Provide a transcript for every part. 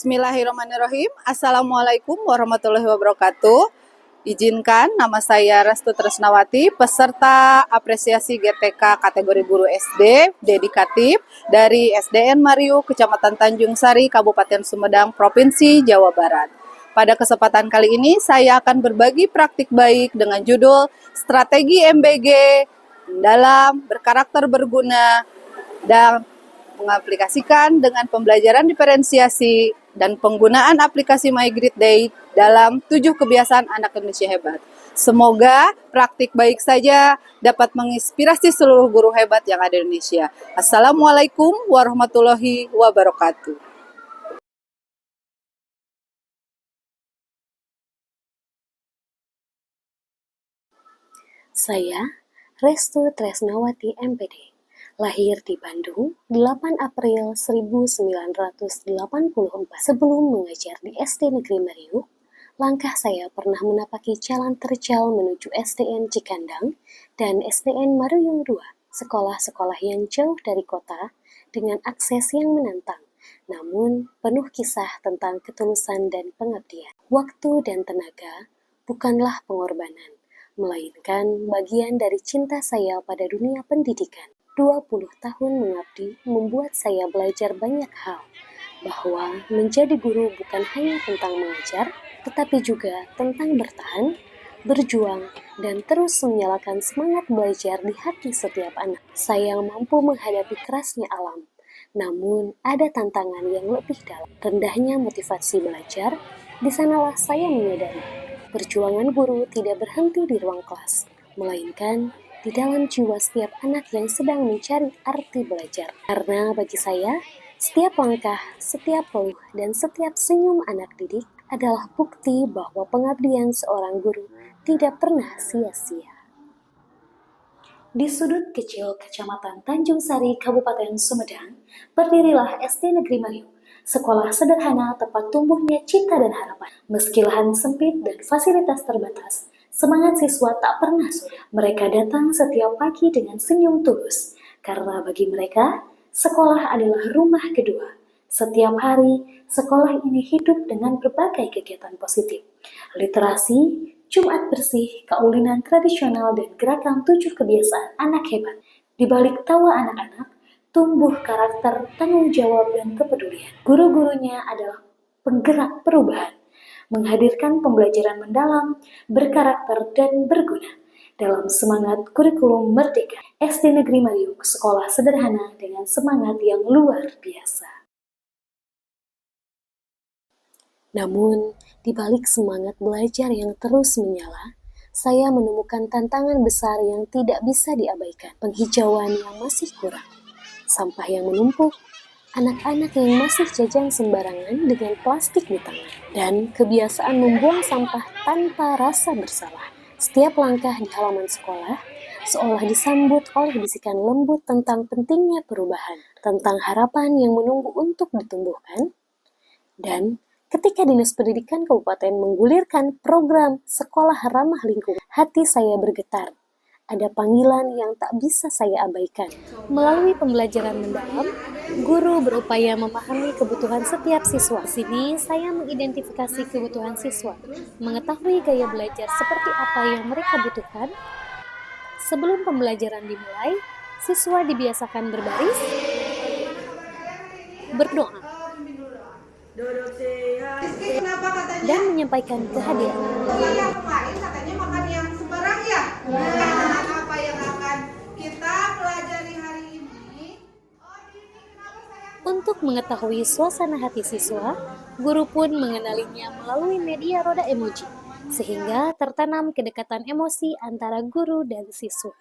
Bismillahirrahmanirrahim. Assalamualaikum warahmatullahi wabarakatuh. Izinkan nama saya Restu Tresnawati, peserta apresiasi GTK kategori guru SD dedikatif dari SDN Mariu, Kecamatan Tanjung Sari, Kabupaten Sumedang, Provinsi Jawa Barat. Pada kesempatan kali ini saya akan berbagi praktik baik dengan judul Strategi MBG dalam berkarakter berguna dan mengaplikasikan dengan pembelajaran diferensiasi dan penggunaan aplikasi My Great Day dalam 7 kebiasaan anak Indonesia hebat. Semoga praktik baik saja dapat menginspirasi seluruh guru hebat yang ada di Indonesia. Assalamualaikum warahmatullahi wabarakatuh. Saya, Restu Tresnawati MPD, lahir di Bandung 8 April 1984. Sebelum mengajar di SD Negeri Mariu, langkah saya pernah menapaki jalan terjal menuju SDN Cikandang dan SDN Maruyung II, sekolah-sekolah yang jauh dari kota dengan akses yang menantang, namun penuh kisah tentang ketulusan dan pengabdian. Waktu dan tenaga bukanlah pengorbanan, melainkan bagian dari cinta saya pada dunia pendidikan. 20 tahun mengabdi membuat saya belajar banyak hal, bahwa menjadi guru bukan hanya tentang mengajar, tetapi juga tentang bertahan, berjuang, dan terus menyalakan semangat belajar di hati setiap anak. Saya mampu menghadapi kerasnya alam, namun ada tantangan yang lebih dalam. Rendahnya motivasi belajar, di sanalah saya menyadari perjuangan guru tidak berhenti di ruang kelas, melainkan di dalam jiwa setiap anak yang sedang mencari arti belajar. Karena bagi saya, setiap langkah, setiap peluh, dan setiap senyum anak didik adalah bukti bahwa pengabdian seorang guru tidak pernah sia-sia. Di sudut kecil Kecamatan Tanjung Sari, Kabupaten Sumedang, berdirilah SD Negeri Mariu, sekolah sederhana tempat tumbuhnya cinta dan harapan. Meski lahan sempit dan fasilitas terbatas, semangat siswa tak pernah surut. Mereka datang setiap pagi dengan senyum tulus, karena bagi mereka, sekolah adalah rumah kedua. Setiap hari, sekolah ini hidup dengan berbagai kegiatan positif. Literasi, Jumat bersih, kaulinan tradisional, dan gerakan 7 kebiasaan anak hebat. Di balik tawa anak-anak, tumbuh karakter, tanggung jawab, dan kepedulian. Guru-gurunya adalah penggerak perubahan, menghadirkan pembelajaran mendalam, berkarakter, dan berguna. Dalam semangat kurikulum merdeka, SD Negeri Mariu, sekolah sederhana dengan semangat yang luar biasa. Namun, di balik semangat belajar yang terus menyala, saya menemukan tantangan besar yang tidak bisa diabaikan. Penghijauan yang masih kurang, sampah yang menumpuk, anak-anak yang masih jajan sembarangan dengan plastik di tangan, dan kebiasaan membuang sampah tanpa rasa bersalah. Setiap langkah di halaman sekolah seolah disambut oleh bisikan lembut tentang pentingnya perubahan, tentang harapan yang menunggu untuk ditumbuhkan. Dan ketika Dinas Pendidikan Kabupaten menggulirkan program Sekolah Ramah Lingkungan, hati saya bergetar. Ada panggilan yang tak bisa saya abaikan. Melalui pembelajaran mendalam, guru berupaya memahami kebutuhan setiap siswa. Di sini saya mengidentifikasi kebutuhan siswa, mengetahui gaya belajar seperti apa yang mereka butuhkan. Sebelum pembelajaran dimulai, siswa dibiasakan berbaris, berdoa, dan menyampaikan kehadiran. Kemarin katanya makan yang sembarang ya. Nah, apa yang akan kita pelajari hari ini? Untuk mengetahui suasana hati siswa, guru pun mengenalinya melalui media roda emoji, sehingga tertanam kedekatan emosi antara guru dan siswa.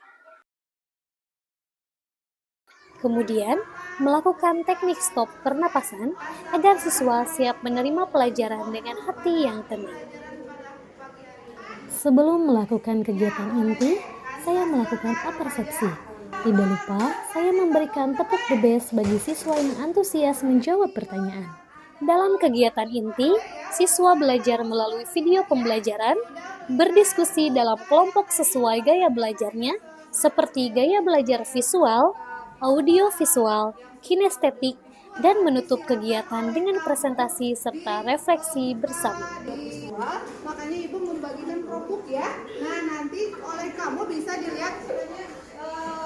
Kemudian, melakukan teknik stop pernapasan agar siswa siap menerima pelajaran dengan hati yang tenang. Sebelum melakukan kegiatan inti, saya melakukan apersepsi. Tidak lupa, saya memberikan tepuk the best bagi siswa yang antusias menjawab pertanyaan. Dalam kegiatan inti, siswa belajar melalui video pembelajaran, berdiskusi dalam kelompok sesuai gaya belajarnya, seperti gaya belajar visual, audio visual, kinestetik, dan menutup kegiatan dengan presentasi serta refleksi bersama. Makanya ibu membagikan Chromebook ya. Nah nanti oleh kamu bisa dilihat sebenarnya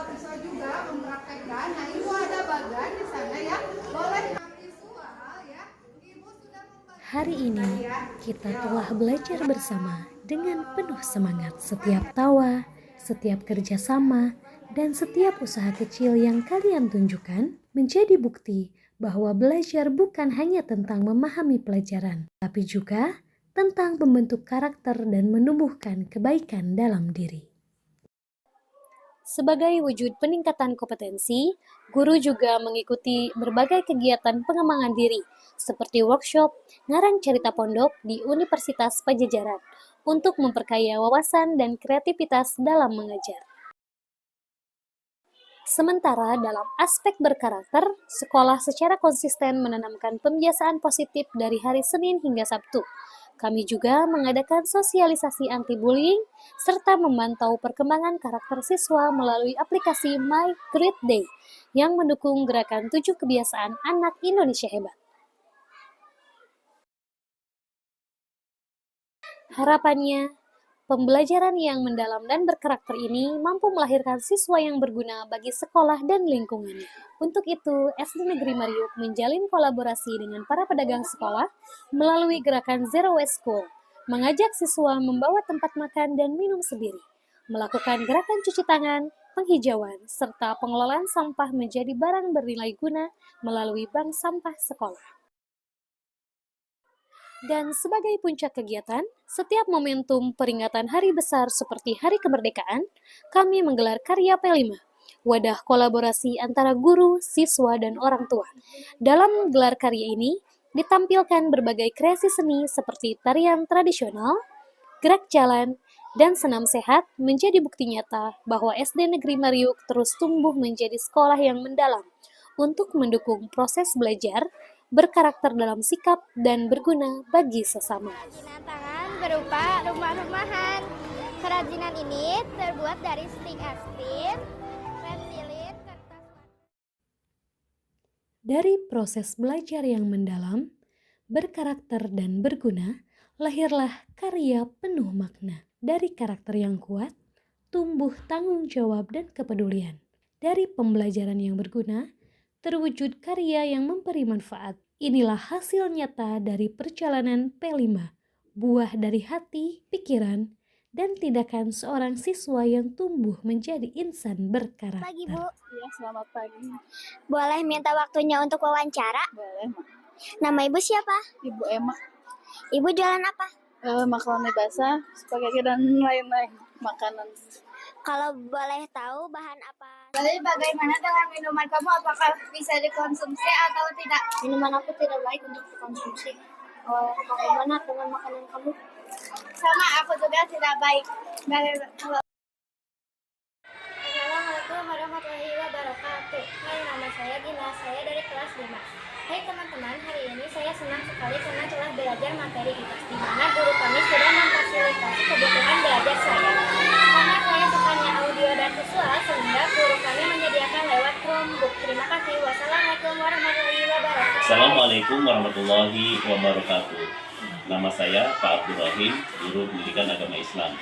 bisa juga mempraktekkan. Nah itu ada bagan di sana ya. Boleh visual ya. Ibu sudah membagikan. Hari ini kita telah belajar bersama dengan penuh semangat. Setiap tawa, setiap kerjasama, dan setiap usaha kecil yang kalian tunjukkan menjadi bukti bahwa belajar bukan hanya tentang memahami pelajaran, tapi juga tentang membentuk karakter dan menumbuhkan kebaikan dalam diri. Sebagai wujud peningkatan kompetensi, guru juga mengikuti berbagai kegiatan pengembangan diri, seperti workshop ngarang cerita pondok di Universitas Pajajaran, untuk memperkaya wawasan dan kreativitas dalam mengajar. Sementara dalam aspek berkarakter, sekolah secara konsisten menanamkan pembiasaan positif dari hari Senin hingga Sabtu. Kami juga mengadakan sosialisasi anti-bullying serta memantau perkembangan karakter siswa melalui aplikasi My Great Day yang mendukung gerakan 7 kebiasaan anak Indonesia hebat. Harapannya, pembelajaran yang mendalam dan berkarakter ini mampu melahirkan siswa yang berguna bagi sekolah dan lingkungannya. Untuk itu, SD Negeri Mariuk menjalin kolaborasi dengan para pedagang sekolah melalui gerakan Zero Waste School, mengajak siswa membawa tempat makan dan minum sendiri, melakukan gerakan cuci tangan, penghijauan, serta pengelolaan sampah menjadi barang bernilai guna melalui bank sampah sekolah. Dan sebagai puncak kegiatan, setiap momentum peringatan hari besar seperti Hari Kemerdekaan, kami menggelar karya P5, wadah kolaborasi antara guru, siswa, dan orang tua. Dalam gelar karya ini, ditampilkan berbagai kreasi seni seperti tarian tradisional, gerak jalan, dan senam sehat menjadi bukti nyata bahwa SD Negeri Mariuk terus tumbuh menjadi sekolah yang mendalam untuk mendukung proses belajar, berkarakter dalam sikap, dan berguna bagi sesama. Kerajinan tangan berupa rumah-rumahan. Kerajinan ini terbuat dari stik aspin, pensilin, kertas. Dari proses belajar yang mendalam, berkarakter, dan berguna, lahirlah karya penuh makna. Dari karakter yang kuat, tumbuh tanggung jawab dan kepedulian. Dari pembelajaran yang berguna, terwujud karya yang memberi manfaat. Inilah hasil nyata dari perjalanan P5, buah dari hati, pikiran, dan tindakan seorang siswa yang tumbuh menjadi insan berkarakter. Pagi, Bu. Ya, selamat pagi. Boleh minta waktunya untuk wawancara? Boleh, Mak. Nama Ibu siapa? Ibu Emma. Ibu jualan apa? Makaroni basah, spaghetti, dan lain-lain makanan. Kalau boleh tahu bahan apa? Lalu bagaimana dengan minuman kamu? Apakah bisa dikonsumsi atau tidak? Minuman aku tidak baik untuk dikonsumsi. Bagaimana dengan makanan kamu? Sama, aku juga tidak baik. Assalamualaikum warahmatullahi wabarakatuh. Hai, nama saya Gina, saya dari kelas 5. Hai teman-teman, hari ini saya senang sekali karena telah belajar materi IPS di mana guru kami sudah memfasilitasi kebutuhan belajar saya. Karena saya sukanya audio dan visual, sehingga guru kami menyediakan lewat Chromebook. Terima kasih. Wassalamualaikum warahmatullahi wabarakatuh. Assalamualaikum warahmatullahi wabarakatuh. Nama saya Pak Abdul Rahim, guru pendidikan agama Islam.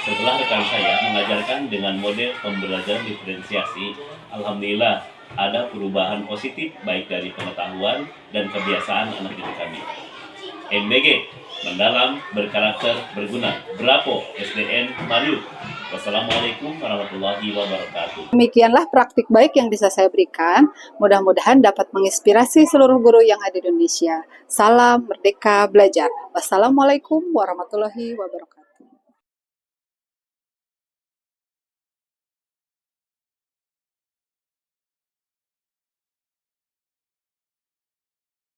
Setelah rekan saya mengajarkan dengan model pembelajaran diferensiasi, alhamdulillah ada perubahan positif baik dari pengetahuan dan kebiasaan anak didik kami. MBG, mendalam, berkarakter, berguna. Brapo, SDN Mariuk. Wassalamualaikum warahmatullahi wabarakatuh. Demikianlah praktik baik yang bisa saya berikan. Mudah-mudahan dapat menginspirasi seluruh guru yang ada di Indonesia. Salam Merdeka Belajar. Wassalamualaikum warahmatullahi wabarakatuh.